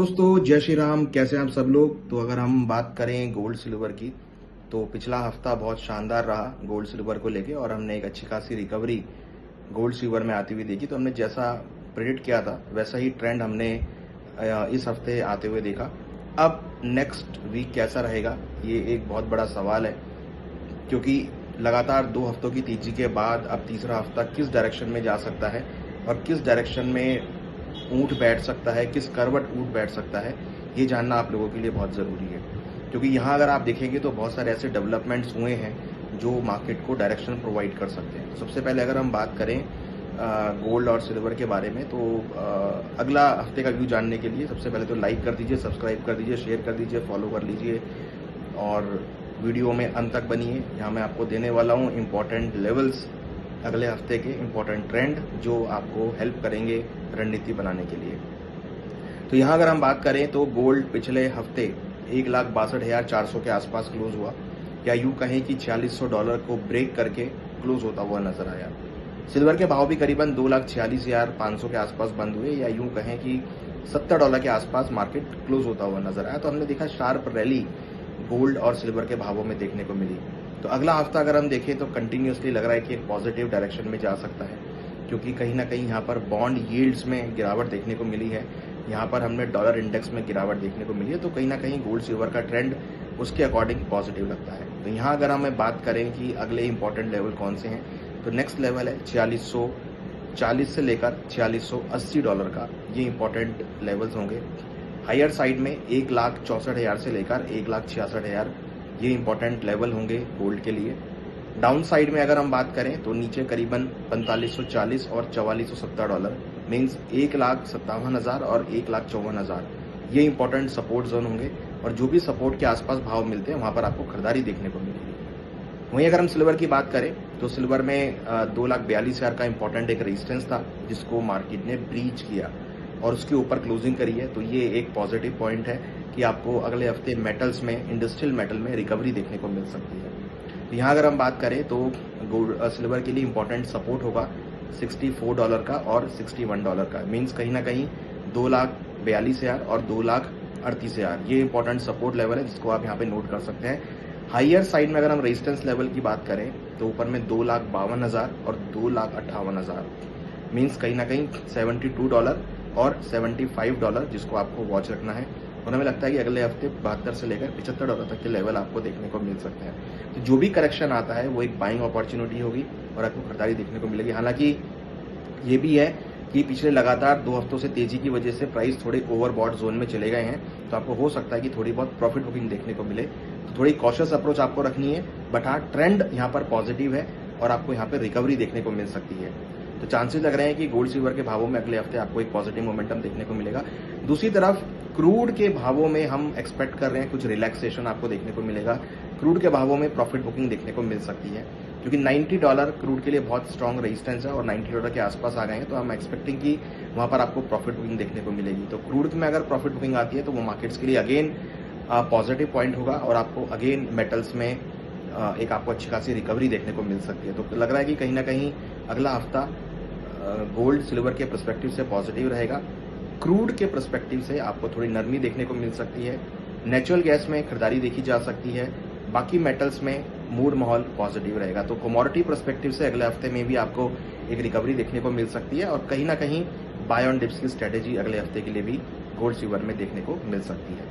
दोस्तों जय श्री राम। कैसे हैं आप सब लोग। तो अगर हम बात करें गोल्ड सिल्वर की, तो पिछला हफ्ता बहुत शानदार रहा गोल्ड सिल्वर को लेके और हमने एक अच्छी खासी रिकवरी गोल्ड सिल्वर में आती हुई देखी। तो हमने जैसा प्रेडिक्ट किया था वैसा ही ट्रेंड हमने इस हफ्ते आते हुए देखा। अब नेक्स्ट वीक कैसा रहेगा ये एक बहुत बड़ा सवाल है, क्योंकि लगातार 2 हफ्तों की तेजी के बाद अब तीसरा हफ्ता किस डायरेक्शन में जा सकता है और किस डायरेक्शन में ऊंट बैठ सकता है, किस करवट ऊंट बैठ सकता है, ये जानना आप लोगों के लिए बहुत ज़रूरी है। क्योंकि यहाँ अगर आप देखेंगे तो बहुत सारे ऐसे डेवलपमेंट्स हुए हैं जो मार्केट को डायरेक्शन प्रोवाइड कर सकते हैं। सबसे पहले अगर हम बात करें गोल्ड और सिल्वर के बारे में, तो अगला हफ्ते का व्यू जानने के लिए सबसे पहले तो लाइक कर दीजिए, सब्सक्राइब कर दीजिए, शेयर कर दीजिए, फॉलो कर लीजिए और वीडियो में अंत तक बनिए। यहाँ मैं आपको देने वाला हूँ इम्पोर्टेंट लेवल्स, अगले हफ्ते के इम्पोर्टेंट ट्रेंड जो आपको हेल्प करेंगे रणनीति बनाने के लिए। तो यहाँ अगर हम बात करें तो गोल्ड पिछले हफ्ते 1,62,400 के आसपास क्लोज हुआ, या यूं कहें कि $4600 को ब्रेक करके क्लोज होता हुआ नजर आया। सिल्वर के भाव भी करीबन 2,46,500 के आसपास बंद हुए, या यूं कहें कि $70 के आसपास मार्केट क्लोज होता हुआ नजर आया। तो हमने देखा शार्प रैली गोल्ड और सिल्वर के भावों में देखने को मिली। तो अगला हफ्ता अगर हम देखें तो कंटिन्यूसली लग रहा है कि एक पॉजिटिव डायरेक्शन में जा सकता है, क्योंकि कहीं ना कहीं यहाँ पर बॉन्ड यील्ड्स में गिरावट देखने को मिली है, यहाँ पर हमने डॉलर इंडेक्स में गिरावट देखने को मिली है। तो कहीं ना कहीं गोल्ड सिल्वर का ट्रेंड उसके अकॉर्डिंग पॉजिटिव लगता है। तो यहाँ अगर हमें बात करें कि अगले इंपॉर्टेंट लेवल कौन से हैं, तो नेक्स्ट लेवल है 4640 से लेकर $4680 का, ये इंपॉर्टेंट लेवल्स होंगे। हायर साइड में 1,64,000 से लेकर 1,66,000 ये इंपॉर्टेंट लेवल होंगे गोल्ड के लिए। डाउन साइड में अगर हम बात करें तो नीचे करीबन 4540 और $4470 मीन्स 1,57,000 और 1,54,000 ये इंपॉर्टेंट सपोर्ट जोन होंगे, और जो भी सपोर्ट के आसपास भाव मिलते हैं वहां पर आपको खरीदारी देखने को मिलेगी। वहीं अगर हम सिल्वर की बात करें तो सिल्वर में 2,42,000 का इंपॉर्टेंट एक रेजिस्टेंस था जिसको मार्केट ने ब्रीच किया और उसके ऊपर क्लोजिंग करी है। तो ये एक पॉजिटिव पॉइंट है कि आपको अगले हफ्ते मेटल्स में, इंडस्ट्रियल मेटल में रिकवरी देखने को मिल सकती है। तो यहाँ अगर हम बात करें तो गोल्ड सिल्वर के लिए इंपॉर्टेंट सपोर्ट होगा $64 का और $61 का, मीन्स कहीं ना कहीं 2,42,000 और 2,38,000 ये इंपॉर्टेंट सपोर्ट लेवल है जिसको आप यहाँ पे नोट कर सकते हैं। हायर साइड में अगर हम रेजिस्टेंस लेवल की बात करें तो ऊपर में 2,52,000 और 2,58,000 मीन्स कहीं ना कहीं $72 और $75 जिसको आपको वॉच रखना है। और हमें लगता है कि अगले हफ्ते 72 से लेकर $75 तक के लेवल आपको देखने को मिल सकते हैं। तो जो भी करेक्शन आता है वो एक बाइंग अपॉर्चुनिटी होगी और आपको खरीदारी देखने को मिलेगी। हालांकि ये भी है कि पिछले लगातार 2 हफ्तों से तेजी की वजह से प्राइस थोड़े ओवरबॉट जोन में चले गए हैं, तो आपको हो सकता है कि थोड़ी बहुत प्रॉफिट बुकिंग देखने को मिले। तो थोड़ी कॉशियस अप्रोच आपको रखनी है, बट हाँ ट्रेंड यहाँ पर पॉजिटिव है और आपको यहाँ पर रिकवरी देखने को मिल सकती है। तो चांसेस लग रहे हैं कि गोल्ड सिल्वर के भावों में अगले हफ्ते आपको एक पॉजिटिव मोमेंटम देखने को मिलेगा। दूसरी तरफ क्रूड के भावों में हम एक्सपेक्ट कर रहे हैं कुछ रिलैक्सेशन आपको देखने को मिलेगा। क्रूड के भावों में प्रॉफिट बुकिंग देखने को मिल सकती है, क्योंकि $90 क्रूड के लिए बहुत स्ट्रॉन्ग रेजिस्टेंस है और $90 के आसपास आ गए हैं। तो हम एक्सपेक्टिंग कि वहां पर आपको प्रॉफिट बुकिंग देखने को मिलेगी। तो क्रूड में अगर प्रॉफिट बुकिंग आती है तो वो मार्केट्स के लिए अगेन पॉजिटिव पॉइंट होगा और आपको अगेन मेटल्स में एक आपको अच्छी खासी रिकवरी देखने को मिल सकती है। तो लग रहा है कि कहीं ना कहीं अगला हफ्ता गोल्ड सिल्वर के पर्सपेक्टिव से पॉजिटिव रहेगा। क्रूड के पर्सपेक्टिव से आपको थोड़ी नरमी देखने को मिल सकती है। नेचुरल गैस में खरीदारी देखी जा सकती है। बाकी मेटल्स में मूड माहौल पॉजिटिव रहेगा। तो कमोडिटी पर्सपेक्टिव से अगले हफ्ते में भी आपको एक रिकवरी देखने को मिल सकती है और कहीं ना कहीं बाय ऑन डिप्स की स्ट्रेटेजी अगले हफ्ते के लिए भी गोल्ड सिल्वर में देखने को मिल सकती है।